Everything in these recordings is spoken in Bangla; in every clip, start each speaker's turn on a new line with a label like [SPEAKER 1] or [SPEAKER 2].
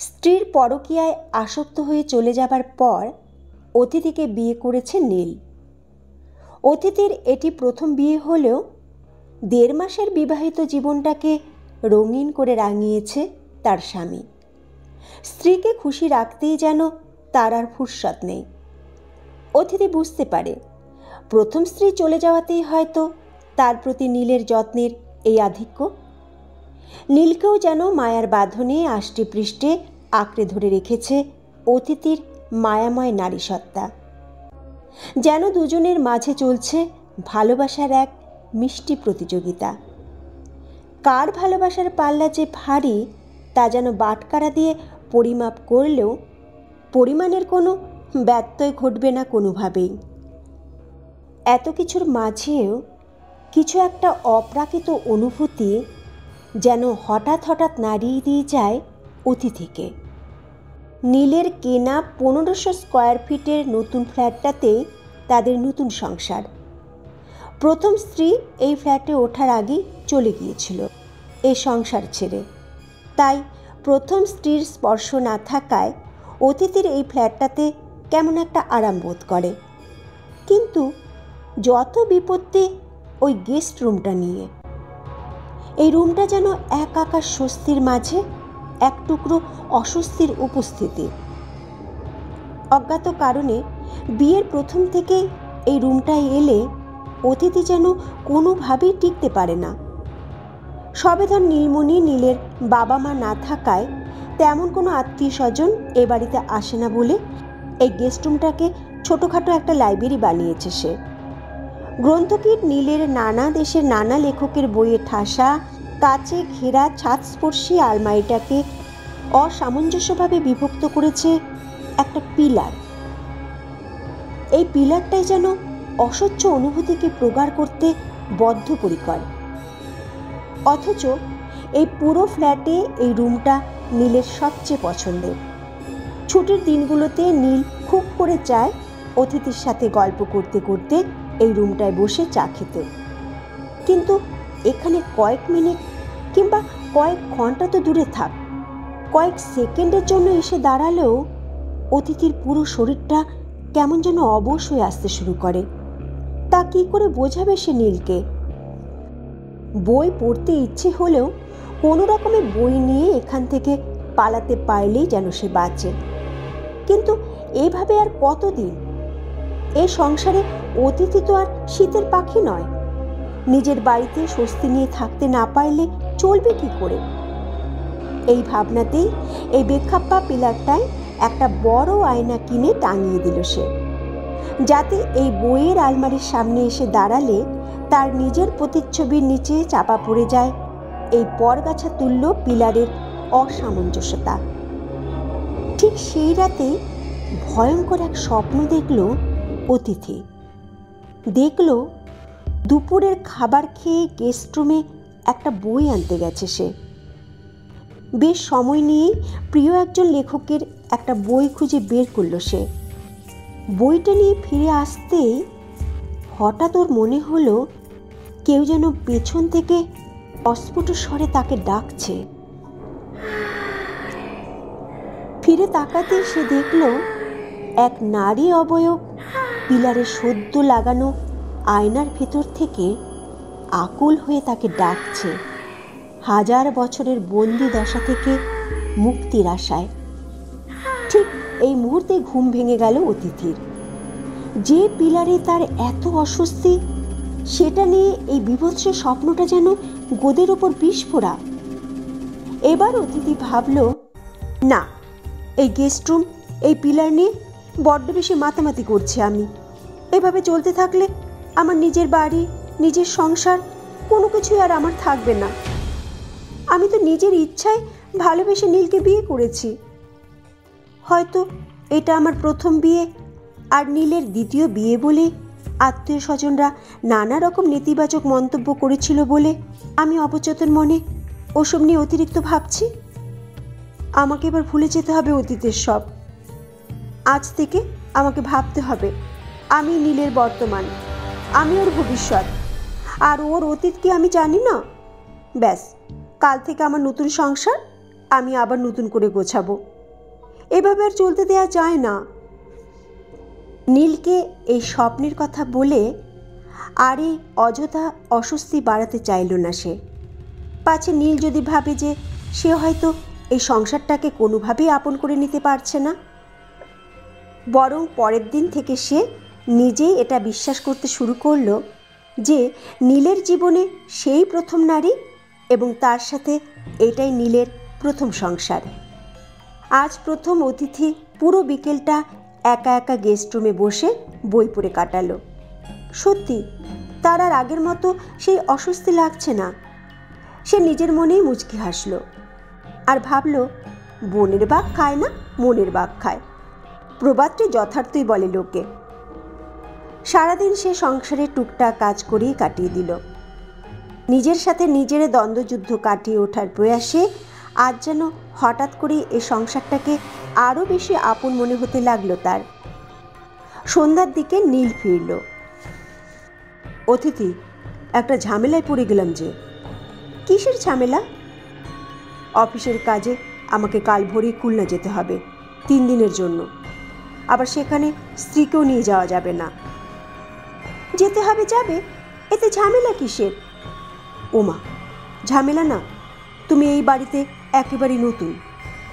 [SPEAKER 1] স্ত্রীর পরকীয়ায় আসক্ত হয়ে চলে যাবার পর অতিথিকে বিয়ে করেছে নীল। অতিথির এটি প্রথম বিয়ে হলেও 1.5 মাসের বিবাহিত জীবনটাকে রঙিন করে রাঙিয়েছে তার স্বামী। স্ত্রীকে খুশি রাখতেই যেন তার আর ফুরসত নেই। অতিথি বুঝতে পারে প্রথম স্ত্রী চলে যাওয়াতেই হয়তো তার প্রতি নীলের যত্নের এই আধিক্য। নীলকেও যেন মায়ার বাঁধনে আষ্টে পৃষ্ঠে আঁকড়ে ধরে রেখেছে অতিথির মায়াময় নারীসত্তা। যেন দুজনের মাঝে চলছে ভালোবাসার এক মিষ্টি প্রতিযোগিতা। কার ভালোবাসার পাল্লা যে ভারী তা যেন বাটখারা দিয়ে পরিমাপ করলেও পরিমাণের কোনো ব্যত্যয় ঘটবে না কোনোভাবেই। এত কিছুর মাঝেও কিছু একটা অপ্রাকৃত অনুভূতি যেন হঠাৎ হঠাৎ নাড়িয়ে দিয়ে যায় অতিথিকে। নীলের কেনা 1500 স্কোয়ার ফিটের নতুন ফ্ল্যাটটাতে তাদের নতুন সংসার। প্রথম স্ত্রী এই ফ্ল্যাটে ওঠার আগেই চলে গিয়েছিল এই সংসার ছেড়ে। তাই প্রথম স্ত্রীর স্পর্শ না থাকায় অতিথির এই ফ্ল্যাটটাতে কেমন একটা আরাম বোধ করে। কিন্তু যত বিপত্তি ওই গেস্ট রুমটা নিয়ে। এই রুমটা যেন এক আকাশ স্বস্তির মাঝে এক টুকরো অস্বস্তির উপস্থিতি। অজ্ঞাত কারণে বিয়ের প্রথম থেকে এই রুমটায় এলে অতিথি যেন কোনোভাবেই টিকতে পারে না। সবেধন নীলমণি নীলের বাবা মা না থাকায় তেমন কোনো আত্মীয় স্বজন এ বাড়িতে আসে না বলে এই গেস্ট রুমটাকে ছোটোখাটো একটা লাইব্রেরি বানিয়েছে সে। গ্রন্থকীট নীলের নানা দেশের নানা লেখকের বইয়ে ঠাসা কাচে ঘেরা ছাদস্পর্শী আলমারিটাকে অসামঞ্জস্যভাবে বিভক্ত করেছে একটা পিলার। এই পিলারটাই যেন অসহ্য অনুভূতিকে প্রগাঢ় করতে বদ্ধপরিকর। অথচ এই পুরো ফ্ল্যাটে এই রুমটা নীলের সবচেয়ে পছন্দের। ছুটির দিনগুলোতে নীল খুব করে চায় অতিথির সাথে গল্প করতে করতে এই রুমটায় বসে চা খেতে। কিন্তু এখানে কয়েক মিনিট কিংবা কয়েক ঘন্টা তো দূরে থাক, কয়েক সেকেন্ডের জন্য এসে দাঁড়ালেও অতিথির পুরো শরীরটা কেমন যেন অবশ হয়ে আসতে শুরু করে। তা কি করে বোঝাবে সে নীলকে? বই পড়তে ইচ্ছে হলেও কোনো রকমে বই নিয়ে এখান থেকে পালাতে পারলেই যেন সে বাঁচে। কিন্তু এভাবে আর কতদিন? এ সংসারে অতিথি তো আর শীতের পাখি নয়। নিজের বাড়িতে স্বস্তি নিয়ে থাকতে না পারলে চলবে কি করে? এই ভাবনাতেই এই বেখাপ্পা পিলারটায় একটা বড় আয়না কিনে টাঙিয়ে দিল সে, যাতে এই বইয়ের আলমারির সামনে এসে দাঁড়ালে তার নিজের প্রতিচ্ছবির নিচে চাপা পড়ে যায় এই পরগাছা তুল্য পিলারের অসামঞ্জস্যতা। ঠিক সেই রাতে ভয়ঙ্কর এক স্বপ্ন দেখল অতিথি। দেখল দুপুরের খাবার খেয়ে গেস্ট রুমে একটা বই আনতে গেছে সে। বেশ সময় নিয়ে প্রিয় একজন লেখকের একটা বই খুঁজে বের করল সে। বইটা নিয়ে ফিরে আসতেই হঠাৎ ওর মনে হলো কেউ যেন পেছন থেকে অস্ফুট স্বরে তাকে ডাকছে। ফিরে তাকাতে সে দেখল এক নারী অবয়ব পিলারে সদ্য লাগানো আয়নার ভেতর থেকে আকুল হয়ে তাকে ডাকছে 1000 বছরের বন্দি দশা থেকে মুক্তির আশায়। ঠিক এই মুহূর্তে ঘুম ভেঙে গেল অতিথির। যে পিলারে তার এত অস্বস্তি, সেটা নিয়ে এই বীভৎস স্বপ্নটা যেন গোদের ওপর বিস্ফোরা। এবার অতিথি ভাবল, না, এই গেস্ট রুম এই পিলার নিয়ে বড্ড বেশি মাতামাতি করছে আমি। এভাবে চলতে থাকলে আমার নিজের বাড়ি, নিজের সংসার কোনো কিছুই আর আমার থাকবে না। আমি তো নিজের ইচ্ছায় ভালোবেসে নীলকে বিয়ে করেছি। হয়তো এটা আমার প্রথম বিয়ে, আর নীলের দ্বিতীয় বিয়ে বলে আত্মীয় স্বজনরা নানা রকম নেতিবাচক মন্তব্য করেছিল বলে আমি অবচেতন মনে ওসব নিয়ে অতিরিক্ত ভাবছি। আমাকে এবার ভুলে যেতে হবে অতীতের সব। আজ থেকে আমাকে ভাবতে হবে আমি নীলের বর্তমান, আমি ওর ভবিষ্যৎ, আর ওর অতীত কি আমি জানি না। ব্যাস, কাল থেকে আমার নতুন সংসার, আমি আবার নতুন করে গোছাবো। এভাবে আর চলতে দেওয়া যায় না। নীলকে এই স্বপ্নের কথা বলে আর এই অযথা অস্বস্তি বাড়াতে চাইল না সে। পাছে নীল যদি ভাবে যে সে হয়তো এই সংসারটাকে কোনোভাবেই আপন করে নিতে পারছে না। বরং পরের দিন থেকে সে নিজেই এটা বিশ্বাস করতে শুরু করলো যে নীলের জীবনে সেই প্রথম নারী এবং তার সাথে এটাই নীলের প্রথম সংসার। আজ প্রথম অতিথি পুরো বিকেলটা একা একা গেস্ট রুমে বসে বই পড়ে কাটালো। সত্যি তার আর আগের মতো সেই অস্বস্তি লাগছে না। সে নিজের মনেই মুচকি হাসল আর ভাবল, বনের বাঘ খায় না, মনের বাঘ খায়। প্রবাদটি যথার্থই বলে লোকে। সারাদিন সে সংসারে টুকটাক কাজ করেই কাটিয়ে দিল। নিজের সাথে নিজের দ্বন্দ্বযুদ্ধ কাটিয়ে ওঠার প্রয়াসে আজ যেন হঠাৎ করে এই সংসারটাকে আরও বেশি আপন মনে হতে লাগলো তার। সন্ধ্যার দিকে নীল ফিরল। অতিথি, একটা ঝামেলায় পড়ে গেলাম যে। কিসের ঝামেলা? অফিসের কাজে আমাকে কাল ভোরেই খুলনা যেতে হবে 3 দিনের জন্য। আবার সেখানে স্ত্রীকেও নিয়ে যাওয়া যাবে না। যেতে হবে যাবে, এতে ঝামেলা কিসের? ওমা, ঝামেলা না। তুমি এই বাড়িতে একেবারেই নতুন,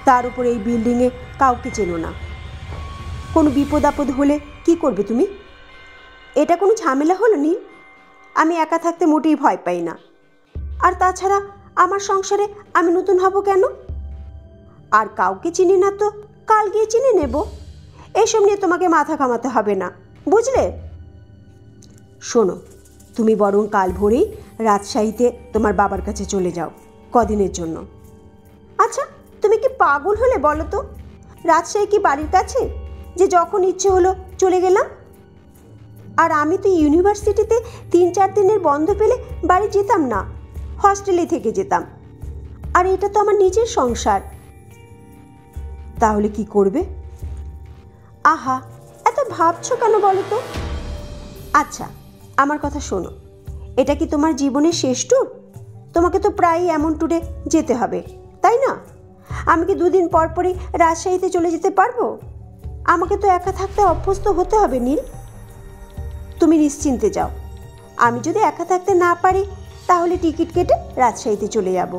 [SPEAKER 1] তার উপর এই বিল্ডিংয়ে কাউকে চেনো না। কোনো বিপদ আপদ হলে কি করবে তুমি? এটা কোনো ঝামেলা হলো নীল? আমি একা থাকতে মোটেই ভয় পাই না। আর তাছাড়া আমার সংসারে আমি নতুন হব কেন? আর কাউকে চিনি না তো কাল গিয়ে চিনে নেব। এসব নিয়ে তোমাকে মাথা ঘামাতে হবে না, বুঝলে? শোনো, তুমি বরং কাল ভোরেই রাজশাহীতে তোমার বাবার কাছে চলে যাও কদিনের জন্য। আচ্ছা, তুমি কি পাগল হলে বলো তো? রাজশাহী কি বাড়ির কাছে যে যখন ইচ্ছে হলো চলে গেলাম? আর আমি তো ইউনিভার্সিটিতে 3-4 দিনের বন্ধ পেলে বাড়ি যেতাম না, হস্টেলে থেকে যেতাম। আর এটা তো আমার নিজের সংসার। তাহলে কি করবে? আহা, এত ভাবছো কেন বলো তো? আচ্ছা, আমার কথা শোনো। এটা কি তোমার জীবনের শেষ ট্যুর? তোমাকে তো প্রায়ই এমন ট্যুরে যেতে হবে, তাই না? আমি কি 2 দিন পর পরই রাজশাহীতে চলে যেতে পারবো? আমাকে তো একা থাকতে অভ্যস্ত হতে হবে নীল। তুমি নিশ্চিন্তে যাও। আমি যদি একা থাকতে না পারি তাহলে টিকিট কেটে রাজশাহীতে চলে যাব।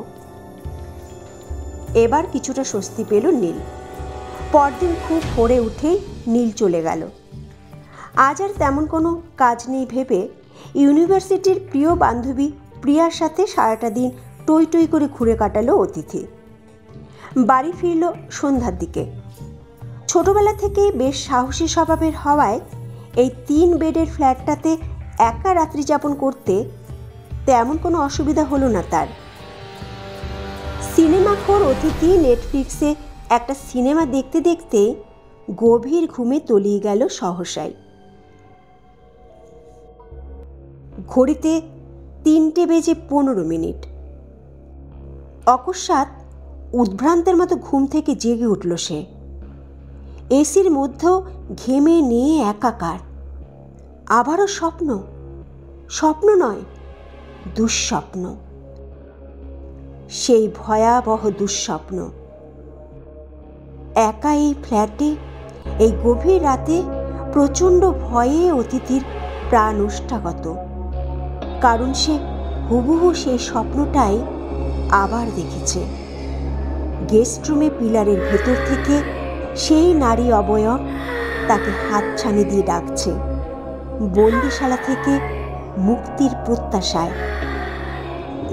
[SPEAKER 1] এবার কিছুটা স্বস্তি পেল নীল। পরদিন খুব ভোরে উঠেই নীল চলে গেল। আজ আর তেমন কোনো কাজ নেই ভেবে ইউনিভার্সিটির প্রিয় বান্ধবী প্রিয়ার সাথে সারাটা দিন টই টই করে ঘুরে কাটালো অতিথি। বাড়ি ফিরল সন্ধ্যার দিকে। ছোটবেলা থেকেই বেশ সাহসী স্বভাবের হওয়ায় এই 3 বেডের ফ্ল্যাটটাতে একা রাত্রি যাপন করতে তেমন কোনো অসুবিধা হলো না তার। সিনেমাখোর অতিথি নেটফ্লিক্সে একটা সিনেমা দেখতে দেখতে গভীর ঘুমে তলিয়ে গেল সহসাই। ঘড়িতে 3:15। অকস্মাৎ উদ্ভ্রান্তের মতো ঘুম থেকে জেগে উঠল সে। এসির মধ্যেও ঘেমে নিয়ে একাকার। আবারও স্বপ্ন। স্বপ্ন নয়, দুঃস্বপ্ন। সেই ভয়াবহ দুঃস্বপ্ন। একা এই ফ্ল্যাটে এই গভীর রাতে প্রচণ্ড ভয়ে অতিথির প্রাণ ওষ্ঠাগত। কারণ সে হুবহু সেই স্বপ্নটাই আবার দেখেছে। গেস্ট রুমে পিলারের ভেতর থেকে সেই নারী অবয়ব তাকে হাতছানি দিয়ে ডাকছে, বন্দিশালা থেকে মুক্তির প্রত্যাশায়।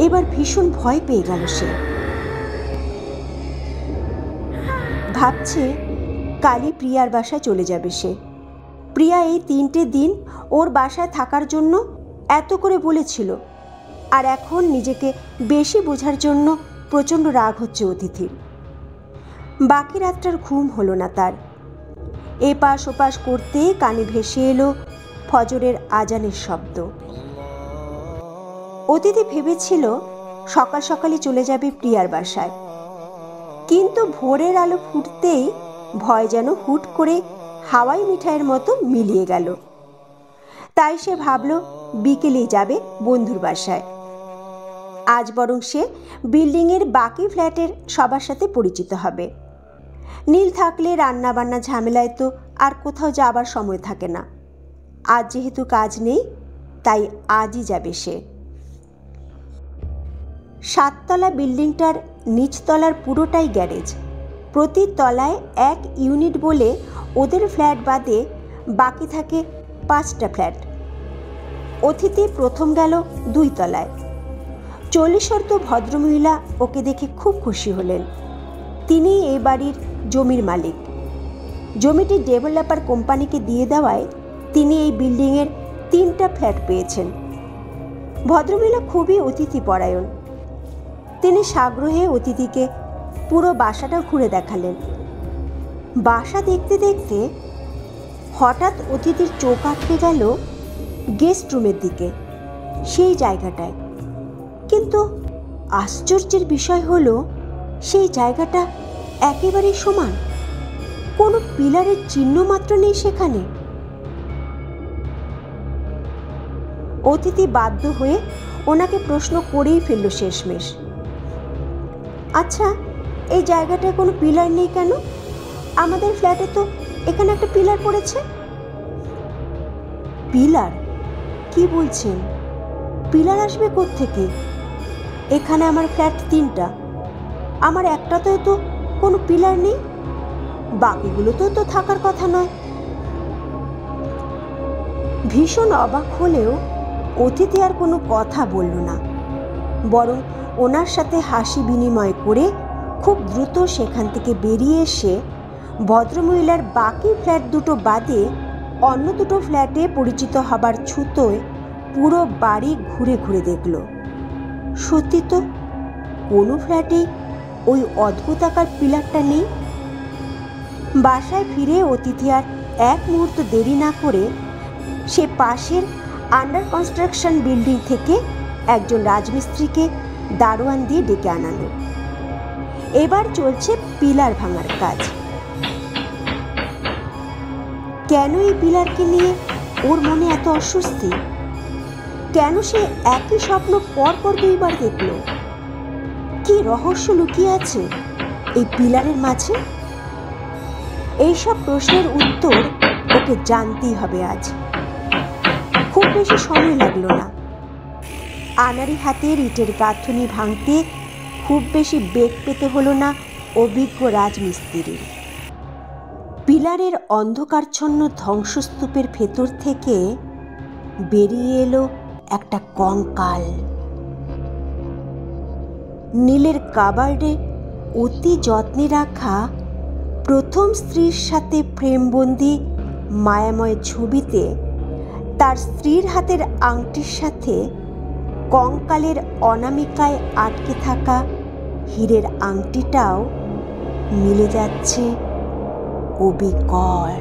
[SPEAKER 1] এবার ভীষণ ভয় পেয়ে গেল সে। ভাবছে কালই প্রিয়ার বাসায় চলে যাবে সে। প্রিয়া এই 3টে দিন ওর বাসায় থাকার জন্য এত করে বলেছিল, আর এখন নিজেকে বেশি বোঝার জন্য প্রচণ্ড রাগ হচ্ছে অতিথির। বাকি রাতটার ঘুম হলো না তার। এপাশ ওপাশ করতে কানে ভেসে এলো ফজরের আজানের শব্দ। অতিথি ভেবেছিল সকাল সকালই চলে যাবে প্রিয়ার বাসায়, কিন্তু ভোরের আলো ফুটতেই ভয় যেন হুট করে হাওয়াই মিঠাইয়ের মতো মিলিয়ে গেল। তাই সে ভাবল বিকেলেই যাবে বন্ধুর বাসায়। আজ বরং সে বিল্ডিংয়ের বাকি ফ্ল্যাটের সবার সাথে পরিচিত হবে। নীল থাকলে রান্নাবান্না ঝামেলায় তো আর কোথাও যাবার সময় থাকে না। আজ যেহেতু কাজ নেই, তাই আজই যাবে সে। 7 তলা বিল্ডিংটার নিচতলার পুরোটাই গ্যারেজ। প্রতি তলায় 1 ইউনিট বলে ওদের ফ্ল্যাট বাদে বাকি থাকে 5টা ফ্ল্যাট। অতিথি প্রথম গেল 2 তলায়। 40 ভদ্রমহিলা ওকে দেখে খুব খুশি হলেন। তিনি এই বাড়ির জমির মালিক। জমিটি ডেভেলপার কোম্পানিকে দিয়ে দেওয়ায় তিনি এই বিল্ডিংয়ের 3টা ফ্ল্যাট পেয়েছেন। ভদ্রমহিলা খুবই অতিথিপরায়ণ। তিনি সাগ্রহে অতিথিকে পুরো বাসাটা ঘুরে দেখালেন। বাসা দেখতে দেখতে হঠাৎ অতিথির চোখ আটকে গেল গেস্ট রুমের দিকে, সেই জায়গাটায়। কিন্তু আশ্চর্যের বিষয় হলো, সেই জায়গাটা একেবারেই সমান, কোনো পিলারের চিহ্ন মাত্র নেই সেখানে। অতিথি বাধ্য হয়ে ওনাকে প্রশ্ন করেই ফেলল শেষমেশ, আচ্ছা, এই জায়গাটায় কোনো পিলার নেই কেন? আমাদের ফ্ল্যাটে তো এখানে একটা পিলার পড়েছে। পিলার? কি বলছেন? পিলার আসবে কোত্থেকে? এখানে আমার ফ্ল্যাট 3টা, আমার একটাতেও তো কোনো পিলার নেই, বাকিগুলোতেও তো থাকার কথা নয়। ভীষণ অবাক হলেও অতিথি আর কোনো কথা বলল না, বরং ওনার সাথে হাসি বিনিময় করে খুব দ্রুত সেখান থেকে বেরিয়ে এসে ভদ্রমহিলার বাকি ফ্ল্যাট দুটো বাদে অন্য দুটো ফ্ল্যাটে পরিচিত হবার ছুতোয় পুরো বাড়ি ঘুরে ঘুরে দেখল। সত্যি তো, কোনো ফ্ল্যাটেই ওই অদ্ভুত আকার পিলারটা নেই। বাসায় ফিরে অতিথি আর এক মুহূর্ত দেরি না করে সে পাশের আন্ডার কনস্ট্রাকশন বিল্ডিং থেকে একজন রাজমিস্ত্রিকে দারোয়ান দিয়ে ডেকে আনালো। এবার চলছে পিলার ভাঙার কাজ। কেন এই পিলারকে নিয়ে ওর মনে এত অস্বস্তি? কেন সে একই স্বপ্ন পরপর 2বার দেখল? কি রহস্য লুকিয়ে আছে এই পিলারের মাঝে? এইসব প্রশ্নের উত্তর ওকে জানতেই হবে আজ। খুব বেশি সময় লাগলো না। আনাড়ি হাতের ইটের গাঁথুনি ভাঙতে খুব বেশি বেগ পেতে হলো না অভিজ্ঞ রাজমিস্ত্রির। পিলারের অন্ধকারচ্ছন্ন ধ্বংসস্তূপের ভেতর থেকে বেরিয়ে এলো একটা কঙ্কাল। নীলের কাবার্ডে অতি যত্নে রাখা প্রথম স্ত্রীর সাথে ফ্রেমবন্দি মায়াময় ছবিতে তার স্ত্রীর হাতের আংটির সাথে কঙ্কালের অনামিকায় আটকে থাকা হীরের আংটিটাও মিলে যাচ্ছে অবিকল।